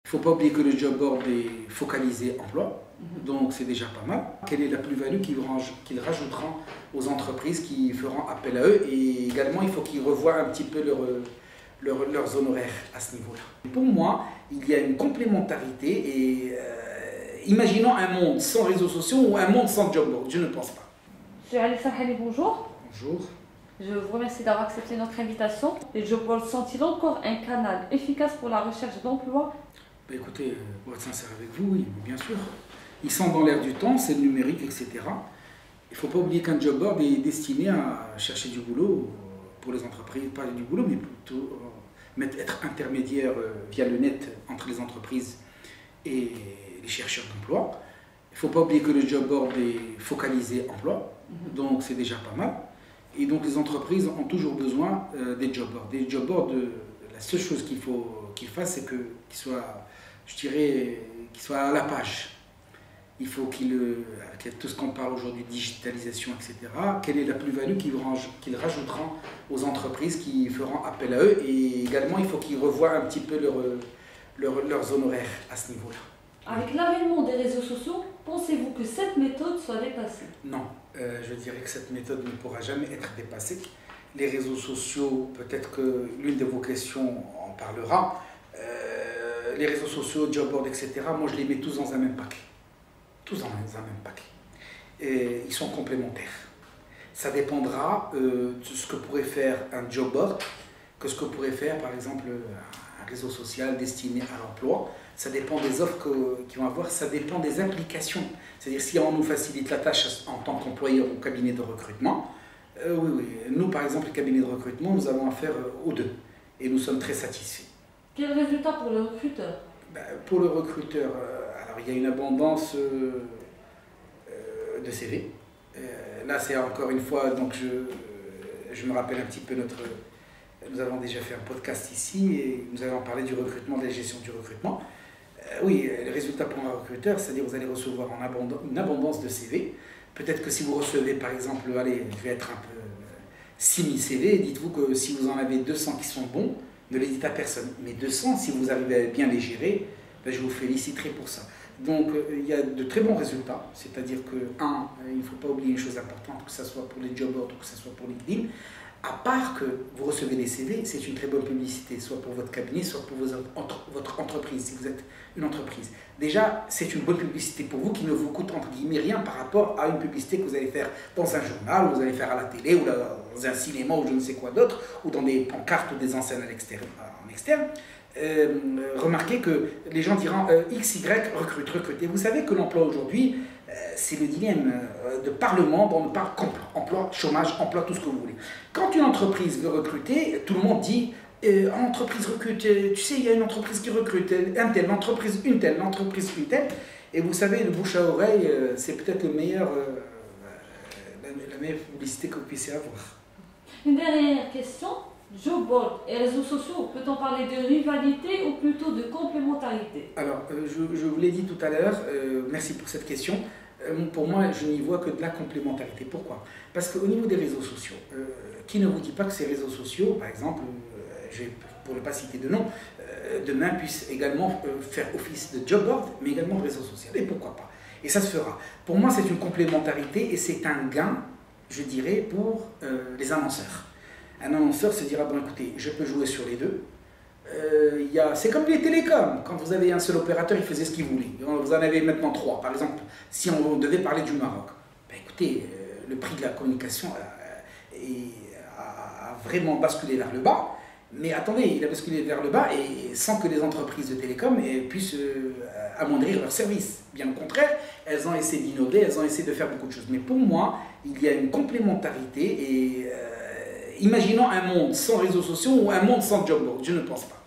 Il ne faut pas oublier que le job board est focalisé emploi, donc c'est déjà pas mal. Quelle est la plus-value qu'ils rajouteront aux entreprises qui feront appel à eux, et également il faut qu'ils revoient un petit peu leurs honoraires à ce niveau-là. Pour moi, il y a une complémentarité et imaginons un monde sans réseaux sociaux ou un monde sans job board, je ne pense pas. Monsieur Ali Sarhali, bonjour. Bonjour. Je vous remercie d'avoir accepté notre invitation. Les job boards sont-ils encore un canal efficace pour la recherche d'emploi? Écoutez, pour être sincère avec vous, oui, bien sûr. Ils sont dans l'air du temps, c'est le numérique, etc. Il ne faut pas oublier qu'un job board est destiné à chercher du boulot pour les entreprises, pas du boulot, mais plutôt être intermédiaire via le net entre les entreprises et les chercheurs d'emploi. Il ne faut pas oublier que le job board est focalisé emploi, donc c'est déjà pas mal. Et donc les entreprises ont toujours besoin des job boards. Des job boards, la seule chose qu'il faut qu'ils fassent, c'est qu'ils soient, je dirais, qu'ils soient à la page. Il faut avec tout ce qu'on parle aujourd'hui, digitalisation, etc., quelle est la plus-value qu'ils rajouteront aux entreprises qui feront appel à eux, et également il faut qu'ils revoient un petit peu leurs honoraires à ce niveau-là. Avec l'avènement des réseaux sociaux, pensez-vous que cette méthode soit dépassée? Non, je dirais que cette méthode ne pourra jamais être dépassée. Les réseaux sociaux, peut-être que l'une de vos questions en parlera. Les réseaux sociaux, job board, etc., moi je les mets tous dans un même paquet. Tous dans un même paquet. Et ils sont complémentaires. Ça dépendra de ce que pourrait faire un job board, que ce que pourrait faire par exemple un réseau social destiné à l'emploi. Ça dépend des offres qu'ils vont avoir, ça dépend des implications. C'est-à-dire si on nous facilite la tâche en tant qu'employeur ou cabinet de recrutement, oui. Nous par exemple, le cabinet de recrutement, nous avons affaire aux deux. Et nous sommes très satisfaits. Quel résultat pour le recruteur? Pour le recruteur, alors il y a une abondance de CV. Là c'est encore une fois, donc je me rappelle un petit peu nous avons déjà fait un podcast ici et nous avons parlé du recrutement, de la gestion du recrutement. Oui, le résultat pour un recruteur, c'est-à-dire que vous allez recevoir une abondance de CV. Peut-être que si vous recevez par exemple, allez, je vais être un peu 6000 CV, dites-vous que si vous en avez 200 qui sont bons, ne les dites à personne. Mais 200, si vous arrivez à bien les gérer, je vous féliciterai pour ça. Donc il y a de très bons résultats, c'est-à-dire que, il ne faut pas oublier une chose importante, que ce soit pour les job boards ou que ce soit pour LinkedIn, à part que vous recevez des CV, c'est une très bonne publicité, soit pour votre cabinet, soit pour votre entreprise, si vous êtes une entreprise. Déjà, c'est une bonne publicité pour vous qui ne vous coûte entre guillemets rien par rapport à une publicité que vous allez faire dans un journal, ou vous allez faire à la télé, ou dans un cinéma, ou je ne sais quoi d'autre, ou dans des pancartes ou des enseignes en externe. Remarquez que les gens diront XY recrute. Et vous savez que l'emploi aujourd'hui, c'est le dilemme de par le monde, on parle emploi, chômage, emploi, tout ce que vous voulez. Quand une entreprise veut recruter, tout le monde dit entreprise recrute, tu sais, il y a une entreprise qui recrute, l'entreprise une telle, l'entreprise une telle. Et vous savez, le bouche à oreille, c'est peut-être la meilleure publicité que vous puissiez avoir. Une dernière question. Job board et réseaux sociaux, peut-on parler de rivalité ou plutôt de complémentarité? Alors, je vous l'ai dit tout à l'heure, merci pour cette question. Pour moi, je n'y vois que de la complémentarité. Pourquoi? Parce qu'au niveau des réseaux sociaux, qui ne vous dit pas que ces réseaux sociaux, par exemple, pour ne pas citer de nom, demain puissent également faire office de job board, mais également de réseau social. Et pourquoi pas? Et ça se fera. Pour moi, c'est une complémentarité et c'est un gain, je dirais, pour les annonceurs. Un annonceur se dira, bon écoutez, je peux jouer sur les deux. C'est comme les télécoms, quand vous avez un seul opérateur, il faisait ce qu'il voulait. Vous en avez maintenant 3. Par exemple, si on devait parler du Maroc, écoutez, le prix de la communication a vraiment basculé vers le bas. Mais attendez, il a basculé vers le bas et sans que les entreprises de télécom puissent amoindrir leurs services. Bien au contraire, elles ont essayé d'innover, elles ont essayé de faire beaucoup de choses. Mais pour moi, il y a une complémentarité et imaginons un monde sans réseaux sociaux ou un monde sans job board, je ne pense pas.